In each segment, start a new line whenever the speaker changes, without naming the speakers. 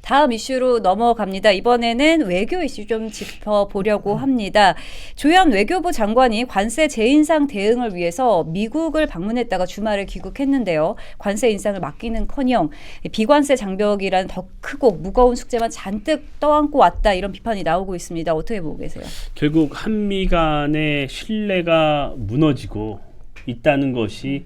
다음 이슈로 넘어갑니다. 이번에는 외교 이슈 좀 짚어보려고 합니다. 조현 외교부 장관이 관세 재인상 대응을 위해서 미국을 방문했다가 주말에 귀국했는데요. 관세 인상을 맡기는커녕 비관세 장벽이라는 더 크고 무거운 숙제만 잔뜩 떠안고 왔다, 이런 비판이 나오고 있습니다. 어떻게 보고 계세요?
결국 한미 간의 신뢰가 무너지고 있다는 것이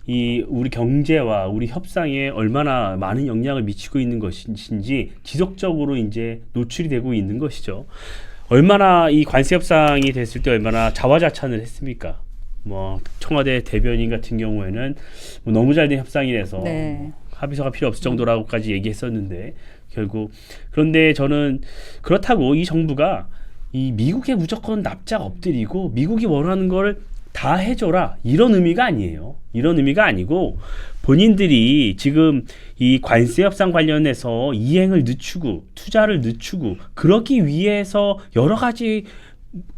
이 우리 경제와 우리 협상에 얼마나 많은 영향을 미치고 있는 것인지 지속적으로 이제 노출이 되고 있는 것이죠. 얼마나 이 관세 협상이 됐을 때 얼마나 자화자찬을 했습니까? 뭐 청와대 대변인 같은 경우에는 뭐 너무 잘된 협상이라서
네.
합의서가 필요 없을 정도라고까지 얘기했었는데 결국 그런데 저는 그렇다고 이 정부가 이 미국에 무조건 납작 엎드리고 미국이 원하는 걸 다 해줘라 이런 의미가 아니에요. 이런 의미가 아니고 본인들이 지금 이 관세 협상 관련해서 이행을 늦추고 투자를 늦추고 그러기 위해서 여러 가지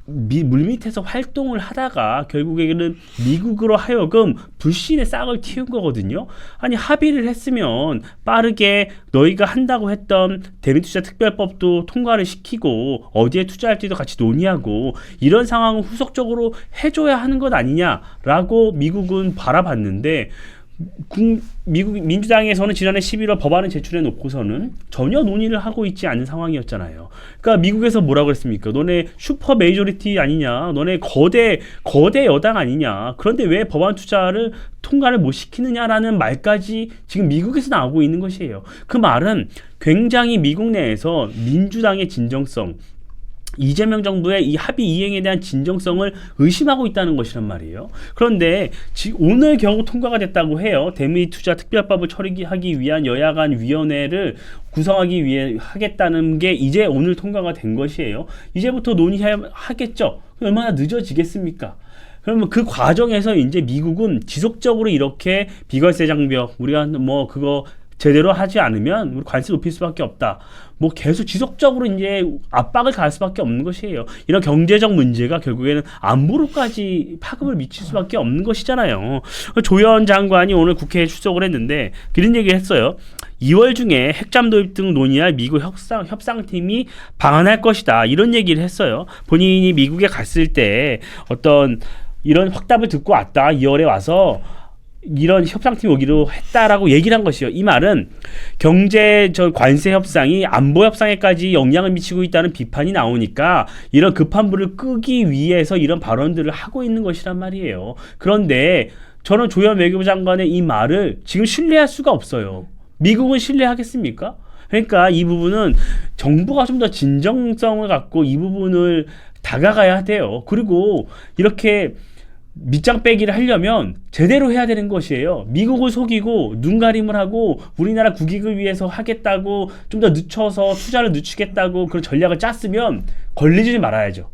물밑에서 활동을 하다가 결국에는 미국으로 하여금 불신의 싹을 틔운 거거든요. 아니 합의를 했으면 빠르게 너희가 한다고 했던 대미투자특별법도 통과를 시키고 어디에 투자할지도 같이 논의하고 이런 상황을 후속적으로 해줘야 하는 것 아니냐라고 미국은 바라봤는데 미국 민주당에서는 지난해 11월 법안을 제출해 놓고서는 전혀 논의를 하고 있지 않은 상황이었잖아요. 그러니까 미국에서 뭐라고 했습니까? 너네 슈퍼 메이저리티 아니냐? 너네 거대 여당 아니냐? 그런데 왜 법안 투자를 통과를 못 시키느냐라는 말까지 지금 미국에서 나오고 있는 것이에요. 그 말은 굉장히 미국 내에서 민주당의 진정성, 이재명 정부의 이 합의 이행에 대한 진정성을 의심하고 있다는 것이란 말이에요. 그런데 오늘 겨우 통과가 됐다고 해요. 대미투자특별법을 처리하기 위한 여야 간 위원회를 구성하기 위해 하겠다는 게 이제 오늘 통과가 된 것이에야 이제부터 논의하겠죠. 얼마나 늦어지겠습니까? 그러면 그 과정에서 이제 미국은 지속적으로 이렇게 비관세 장벽, 우리가 뭐 그거 제대로 하지 않으면 우리 관세 높일 수밖에 없다. 뭐 계속 지속적으로 이제 압박을 가할 수밖에 없는 것이에요. 이런 경제적 문제가 결국에는 안보로까지 파급을 미칠 수밖에 없는 것이잖아요. 조현 장관이 오늘 국회에 출석을 했는데 그런 얘기를 했어요. 2월 중에 핵잠 도입 등 논의할 미국 협상팀이 방한할 것이다. 이런 얘기를 했어요. 본인이 미국에 갔을 때 어떤 이런 확답을 듣고 왔다. 2월에 와서 이런 협상팀이 오기로 했다라고 얘기를 한 것이요. 이 말은 경제 관세 협상이 안보 협상에까지 영향을 미치고 있다는 비판이 나오니까 이런 급한 불을 끄기 위해서 이런 발언들을 하고 있는 것이란 말이에요. 그런데 저는 조현 외교부 장관의 이 말을 지금 신뢰할 수가 없어요. 미국은 신뢰하겠습니까? 그러니까 이 부분은 정부가 좀 더 진정성을 갖고 이 부분을 다가가야 돼요. 그리고 이렇게 밑장 빼기를 하려면 제대로 해야 되는 것이에요. 미국을 속이고 눈가림을 하고 우리나라 국익을 위해서 하겠다고 좀 더 늦춰서 투자를 늦추겠다고 그런 전략을 짰으면 걸리지 말아야죠.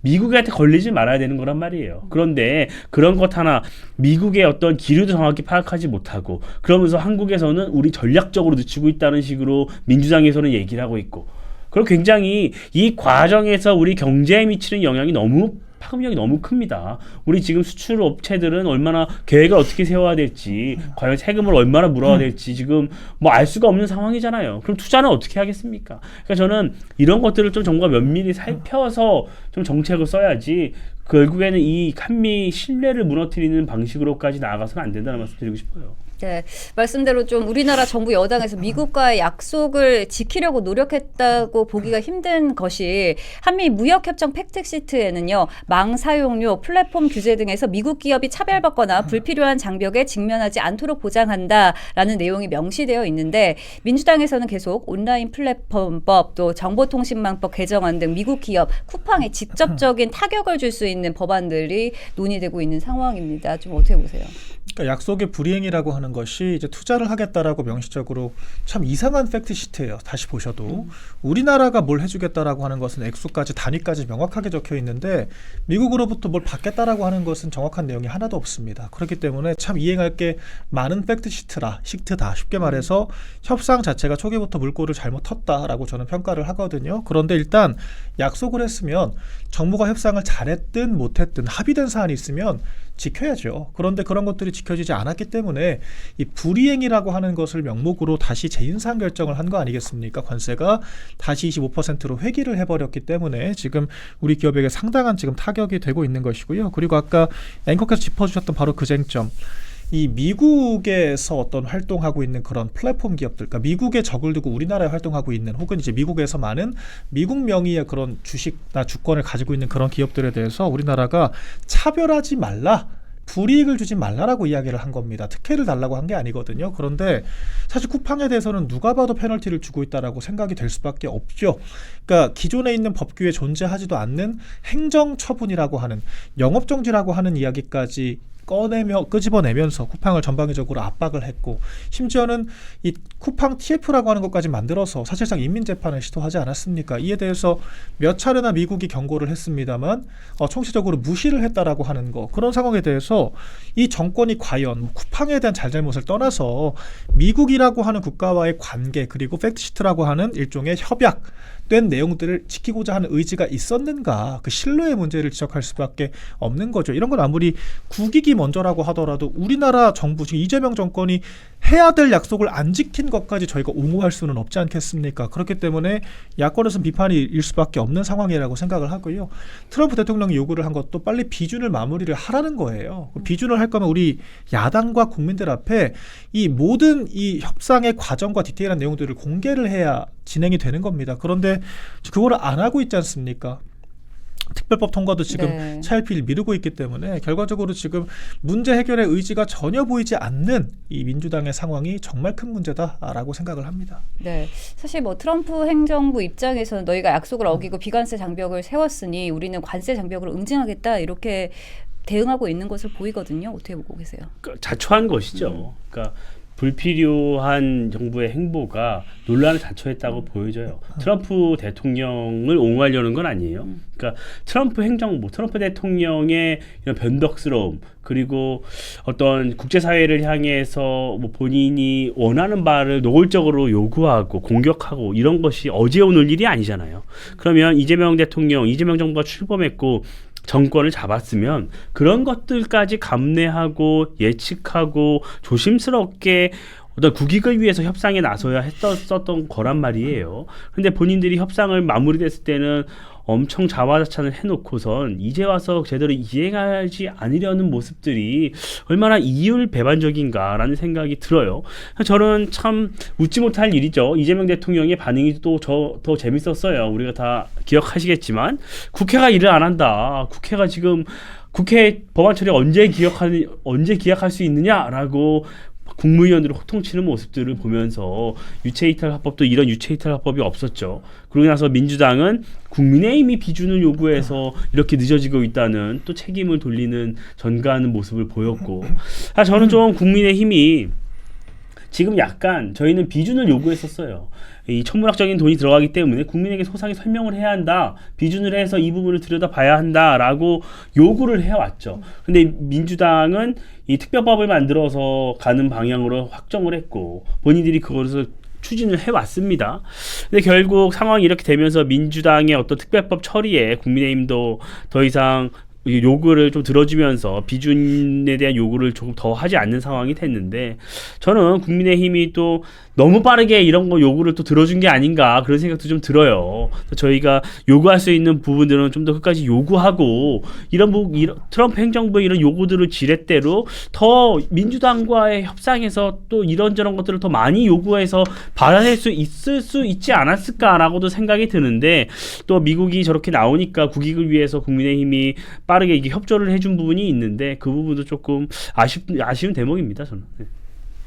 미국한테 걸리지 말아야 되는 거란 말이에요. 그런데 그런 것 하나 미국의 어떤 기류도 정확히 파악하지 못하고 그러면서 한국에서는 우리 전략적으로 늦추고 있다는 식으로 민주당에서는 얘기를 하고 있고 그리고 굉장히 이 과정에서 우리 경제에 미치는 영향이 파급력이 너무 큽니다. 우리 지금 수출 업체들은 얼마나 계획을 어떻게 세워야 될지, 과연 세금을 얼마나 물어야 될지 지금 뭐 알 수가 없는 상황이잖아요. 그럼 투자는 어떻게 하겠습니까? 그러니까 저는 이런 것들을 좀 정부가 면밀히 살펴서 좀 정책을 써야지 결국에는 이 한미 신뢰를 무너뜨리는 방식으로까지 나아가서는 안 된다는 말씀 드리고 싶어요.
네, 말씀대로 좀 우리나라 정부 여당에서 미국과의 약속을 지키려고 노력했다고 보기가 힘든 것이 한미 무역협정 팩트시트에는요. 망 사용료, 플랫폼 규제 등에서 미국 기업이 차별받거나 불필요한 장벽에 직면하지 않도록 보장한다라는 내용이 명시되어 있는데 민주당에서는 계속 온라인 플랫폼법 또 정보통신망법 개정안 등 미국 기업 쿠팡에 직접적인 타격을 줄 수 있는 법안들이 논의되고 있는 상황입니다. 좀 어떻게 보세요?
그러니까 약속의 불이행이라고 하는 것이 이제 투자를 하겠다라고 명시적으로 참 이상한 팩트시트예요. 다시 보셔도 우리나라가 뭘 해주겠다라고 하는 것은 액수까지 단위까지 명확하게 적혀 있는데 미국으로부터 뭘 받겠다라고 하는 것은 정확한 내용이 하나도 없습니다. 그렇기 때문에 참 이행할 게 많은 팩트시트다 쉽게 말해서 협상 자체가 초기부터 물꼬를 잘못 텄다라고 저는 평가를 하거든요. 그런데 일단 약속을 했으면 정부가 협상을 잘했든 못했든 합의된 사안이 있으면 지켜야죠. 그런데 그런 것들이 지켜지지 않았기 때문에 이 불이행이라고 하는 것을 명목으로 다시 재인상 결정을 한 거 아니겠습니까? 관세가 다시 25%로 회귀를 해버렸기 때문에 지금 우리 기업에게 상당한 지금 타격이 되고 있는 것이고요. 그리고 아까 앵커께서 짚어주셨던 바로 그 쟁점. 이 미국에서 어떤 활동하고 있는 그런 플랫폼 기업들, 그러니까 미국에 적을 두고 우리나라에 활동하고 있는 혹은 이제 미국에서 많은 미국 명의의 그런 주식이나 주권을 가지고 있는 그런 기업들에 대해서 우리나라가 차별하지 말라. 불이익을 주지 말라라고 이야기를 한 겁니다. 특혜를 달라고 한 게 아니거든요. 그런데 사실 쿠팡에 대해서는 누가 봐도 페널티를 주고 있다라고 생각이 될 수밖에 없죠. 그러니까 기존에 있는 법규에 존재하지도 않는 행정처분이라고 하는 영업정지라고 하는 이야기까지 끄집어내면서 쿠팡을 전방위적으로 압박을 했고 심지어는 이 쿠팡 TF라고 하는 것까지 만들어서 사실상 인민재판을 시도하지 않았습니까? 이에 대해서 몇 차례나 미국이 경고를 했습니다만 총체적으로 무시를 했다라고 하는 거 그런 상황에 대해서 이 정권이 과연 쿠팡에 대한 잘잘못을 떠나서 미국이라고 하는 국가와의 관계 그리고 팩트시트라고 하는 일종의 협약된 내용들을 지키고자 하는 의지가 있었는가 그 신뢰의 문제를 지적할 수밖에 없는 거죠. 이런 건 아무리 국익이 먼저라고 하더라도 우리나라 정부 지금 이재명 정권이 해야 될 약속을 안 지킨 것까지 저희가 옹호할 수는 없지 않겠습니까? 그렇기 때문에 야권에서는 비판이 일 수밖에 없는 상황이라고 생각을 하고요. 트럼프 대통령이 요구를 한 것도 빨리 비준을 마무리를 하라는 거예요. 비준을 할 거면 우리 야당과 국민들 앞에 이 모든 이 협상의 과정과 디테일한 내용들을 공개를 해야 진행이 되는 겁니다. 그런데 그거를 안 하고 있지 않습니까? 특별법 통과도 지금 차일피일 미루고 있기 때문에 결과적으로 지금 문제 해결의 의지가 전혀 보이지 않는 이 민주당의 상황이 정말 큰 문제다라고 생각을 합니다.
네, 사실 뭐 트럼프 행정부 입장에서는 너희가 약속을 어기고 비관세 장벽을 세웠으니 우리는 관세 장벽을 응징하겠다 이렇게 대응하고 있는 것을 보이거든요. 어떻게 보고 계세요?
자초한 것이죠. 그러니까 불필요한 정부의 행보가 논란을 자초했다고 보여져요. 트럼프 대통령을 옹호하려는 건 아니에요. 그러니까 트럼프 행정부, 트럼프 대통령의 이런 변덕스러움 그리고 어떤 국제사회를 향해서 뭐 본인이 원하는 바를 노골적으로 요구하고 공격하고 이런 것이 어제 오늘 일이 아니잖아요. 그러면 이재명 정부가 출범했고 정권을 잡았으면 그런 것들까지 감내하고 예측하고 조심스럽게 어떤 국익을 위해서 협상에 나서야 했었던 거란 말이에요. 그런데 본인들이 협상을 마무리됐을 때는 엄청 자화자찬을 해놓고선 이제 와서 제대로 이행하지 않으려는 모습들이 얼마나 이율배반적인가라는 생각이 들어요. 저는 참 웃지 못할 일이죠. 이재명 대통령의 반응이 또 더 재밌었어요. 우리가 다 기억하시겠지만 국회가 일을 안 한다. 국회가 지금 국회 법안 처리 언제 기약할 수 있느냐라고 국무위원들을 호통치는 모습들을 보면서 유체이탈 합법도 이런 유체이탈 합법이 없었죠. 그러고 나서 민주당은 국민의힘이 비준을 요구해서 이렇게 늦어지고 있다는 또 책임을 돌리는 전가하는 모습을 보였고 저는 좀 국민의힘이 지금 약간 저희는 비준을 요구했었어요. 이 천문학적인 돈이 들어가기 때문에 국민에게 소상히 설명을 해야 한다. 비준을 해서 이 부분을 들여다봐야 한다라고 요구를 해왔죠. 근데 민주당은 이 특별법을 만들어서 가는 방향으로 확정을 했고 본인들이 그것을 추진을 해왔습니다. 근데 결국 상황이 이렇게 되면서 민주당의 어떤 특별법 처리에 국민의힘도 더 이상 요구를 좀 들어주면서 비준에 대한 요구를 조금 더 하지 않는 상황이 됐는데 저는 국민의힘이 또 너무 빠르게 이런 거 요구를 또 들어준 게 아닌가 그런 생각도 좀 들어요. 저희가 요구할 수 있는 부분들은 좀 더 끝까지 요구하고 이런 트럼프 행정부의 이런 요구들을 지렛대로 더 민주당과의 협상에서 또 이런저런 것들을 더 많이 요구해서 받아낼 수 있지 않았을까라고도 생각이 드는데 또 미국이 저렇게 나오니까 국익을 위해서 국민의힘이 빠르게 이게 협조를 해준 부분이 있는데 그 부분도 조금 아쉬운 대목입니다. 저는.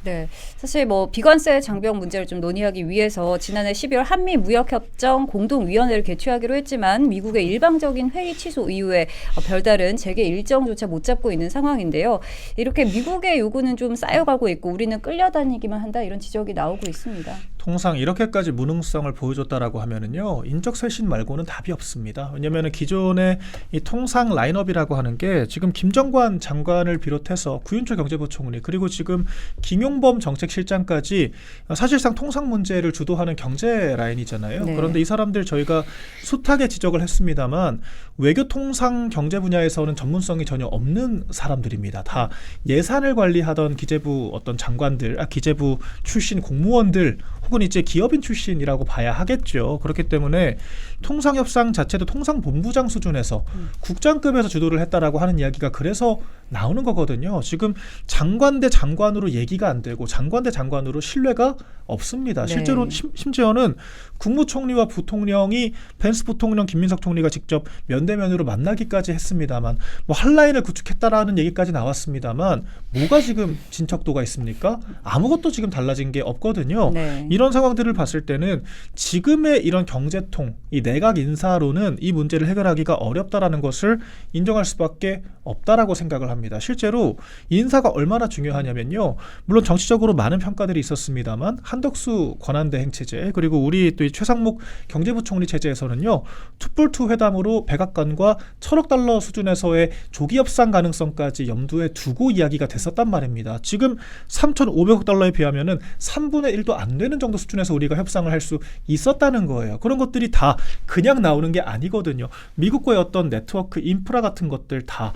네, 사실 뭐 비관세 장벽 문제를 좀 논의하기 위해서 지난해 12월 한미 무역협정 공동위원회를 개최하기로 했지만 미국의 일방적인 회의 취소 이후에 별다른 재개 일정조차 못 잡고 있는 상황인데요. 이렇게 미국의 요구는 좀 쌓여가고 있고 우리는 끌려다니기만 한다 이런 지적이 나오고 있습니다.
통상 이렇게까지 무능성을 보여줬다라고 하면은요, 인적쇄신 말고는 답이 없습니다. 왜냐면은 기존의 이 통상 라인업이라고 하는 게 지금 김정관 장관을 비롯해서 구윤철 경제부총리, 그리고 지금 김용범 정책실장까지 사실상 통상 문제를 주도하는 경제 라인이잖아요.
네.
그런데 이 사람들 저희가 숱하게 지적을 했습니다만 외교 통상 경제 분야에서는 전문성이 전혀 없는 사람들입니다. 다 예산을 관리하던 기재부 어떤 장관들, 기재부 출신 공무원들 혹은 이제 기업인 출신이라고 봐야 하겠죠. 그렇기 때문에 통상협상 자체도 통상본부장 수준에서 국장급에서 주도를 했다라고 하는 이야기가 그래서 나오는 거거든요. 지금 장관 대 장관으로 얘기가 안 되고 장관 대 장관으로 신뢰가 없습니다.
네.
실제로 심지어는 국무총리와 부통령이 펜스 부통령, 김민석 총리가 직접 면대면으로 만나기까지 했습니다만 뭐 한라인을 구축했다라는 얘기까지 나왔습니다만 뭐가 지금 진척도가 있습니까? 아무것도 지금 달라진 게 없거든요.
네.
이런 상황들을 봤을 때는 지금의 이런 경제통, 이 내각 인사로는 이 문제를 해결하기가 어렵다라는 것을 인정할 수밖에 없다라고 생각을 합니다. 실제로 인사가 얼마나 중요하냐면요. 물론 정치적으로 많은 평가들이 있었습니다만 한덕수 권한대행 체제, 그리고 우리 또 이 최상목 경제부총리 체제에서는요. 투뿔투 회담으로 백악관과 1,000억 달러 수준에서의 조기 협상 가능성까지 염두에 두고 이야기가 됐었단 말입니다. 지금 3,500억 달러에 비하면은 3분의 1도 안 되는 정도 수준에서 우리가 협상을 할 수 있었다는 거예요. 그런 것들이 다 그냥 나오는 게 아니거든요. 미국과의 어떤 네트워크, 인프라 같은 것들 다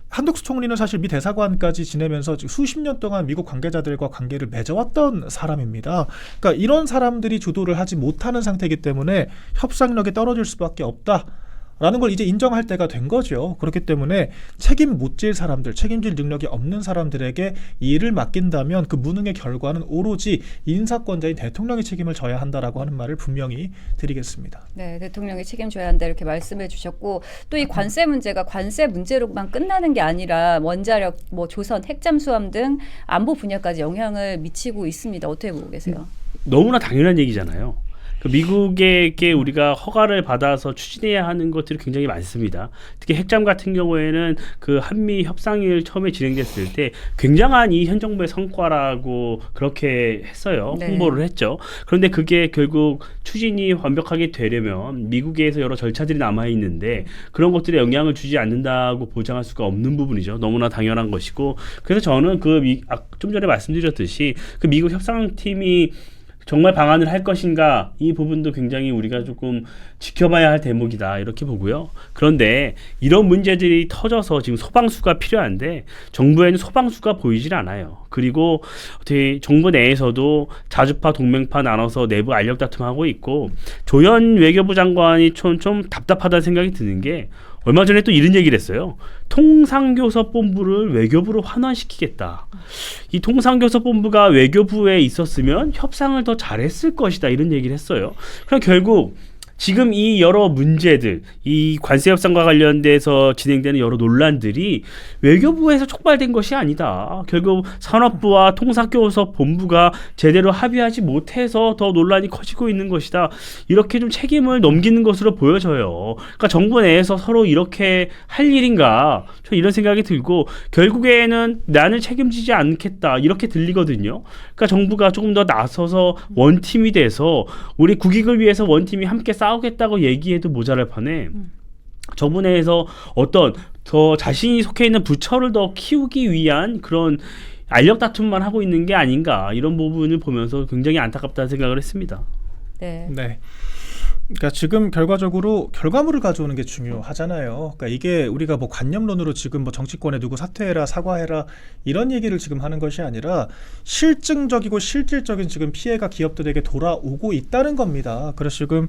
한덕수 총리는 사실 미 대사관까지 지내면서 수십 년 동안 미국 관계자들과 관계를 맺어왔던 사람입니다. 그러니까 이런 사람들이 주도를 하지 못하는 상태이기 때문에 협상력이 떨어질 수밖에 없다. 라는 걸 이제 인정할 때가 된 거죠. 그렇기 때문에 책임 못 질 사람들, 책임질 능력이 없는 사람들에게 이 일을 맡긴다면 그 무능의 결과는 오로지 인사권자인 대통령이 책임을 져야 한다라고 하는 말을 분명히 드리겠습니다.
네, 대통령이 책임져야 한다 이렇게 말씀해 주셨고 또 이 관세 문제가 관세 문제로만 끝나는 게 아니라 원자력, 뭐 조선, 핵잠수함 등 안보 분야까지 영향을 미치고 있습니다. 어떻게 보고 계세요?
너무나 당연한 얘기잖아요. 그 미국에게 우리가 허가를 받아서 추진해야 하는 것들이 굉장히 많습니다. 특히 핵잠 같은 경우에는 그 한미 협상이 처음에 진행됐을 때 굉장한 이 현 정부의 성과라고 그렇게 했어요.
네.
홍보를 했죠. 그런데 그게 결국 추진이 완벽하게 되려면 미국에서 여러 절차들이 남아 있는데 그런 것들에 영향을 주지 않는다고 보장할 수가 없는 부분이죠. 너무나 당연한 것이고, 그래서 저는 좀 전에 말씀드렸듯이 그 미국 협상팀이 정말 방안을 할 것인가, 이 부분도 굉장히 우리가 조금 지켜봐야 할 대목이다 이렇게 보고요. 그런데 이런 문제들이 터져서 지금 소방수가 필요한데 정부에는 소방수가 보이질 않아요. 그리고 어떻게 정부 내에서도 자주파 동맹파 나눠서 내부 알력 다툼하고 있고, 조현 외교부 장관이 좀 답답하다는 생각이 드는 게 얼마 전에 또 이런 얘기를 했어요. 통상교섭본부를 외교부로 환원시키겠다. 이 통상교섭본부가 외교부에 있었으면 협상을 더 잘했을 것이다 이런 얘기를 했어요. 그럼 결국 지금 이 여러 문제들, 이 관세 협상과 관련돼서 진행되는 여러 논란들이 외교부에서 촉발된 것이 아니다. 결국 산업부와 통상교섭본부가 제대로 합의하지 못해서 더 논란이 커지고 있는 것이다. 이렇게 좀 책임을 넘기는 것으로 보여져요. 그러니까 정부 내에서 서로 이렇게 할 일인가? 저 이런 생각이 들고, 결국에는 나는 책임지지 않겠다 이렇게 들리거든요. 그러니까 정부가 조금 더 나서서 원팀이 돼서 우리 국익을 위해서 원팀이 함께 싸우겠다고 얘기해도 모자랄 판에 정부 내에서 어떤 더 자신이 속해 있는 부처를 더 키우기 위한 그런 알력 다툼만 하고 있는 게 아닌가, 이런 부분을 보면서 굉장히 안타깝다는 생각을 했습니다.
네.
네. 그러니까 지금 결과적으로 결과물을 가져오는 게 중요하잖아요. 그러니까 이게 우리가 뭐 관념론으로 지금 뭐 정치권에 누구 사퇴해라, 사과해라 이런 얘기를 지금 하는 것이 아니라 실증적이고 실질적인 지금 피해가 기업들에게 돌아오고 있다는 겁니다. 그래서 지금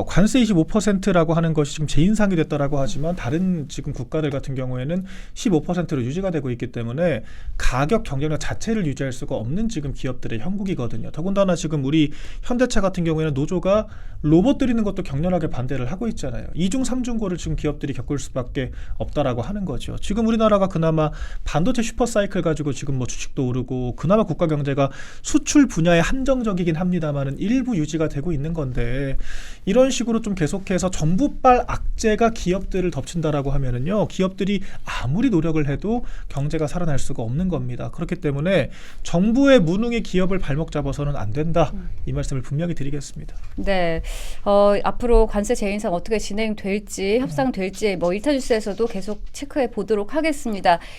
관세 25%라고 하는 것이 지금 제인상이 됐다라고 하지만 다른 지금 국가들 같은 경우에는 15%로 유지가 되고 있기 때문에 가격 경쟁력 자체를 유지할 수가 없는 지금 기업들의 형국이거든요. 더군다나 지금 우리 현대차 같은 경우에는 노조가 로봇 못 드리는 것도 격렬하게 반대를 하고 있잖아요. 2중 3중고를 지금 기업들이 겪을 수밖에 없다라고 하는 거죠. 지금 우리나라가 그나마 반도체 슈퍼사이클 가지고 지금 뭐 주식도 오르고 그나마 국가 경제가 수출 분야에 한정적이긴 합니다만은 일부 유지가 되고 있는 건데 이런 식으로 좀 계속해서 정부발 악재가 기업들을 덮친다라고 하면은요, 기업들이 아무리 노력을 해도 경제가 살아날 수가 없는 겁니다. 그렇기 때문에 정부의 무능의 기업을 발목 잡아서는 안 된다. 이 말씀을 분명히 드리겠습니다.
네, 앞으로 관세 재인상 어떻게 진행될지 협상될지 뭐 일타 뉴스에서도 계속 체크해 보도록 하겠습니다.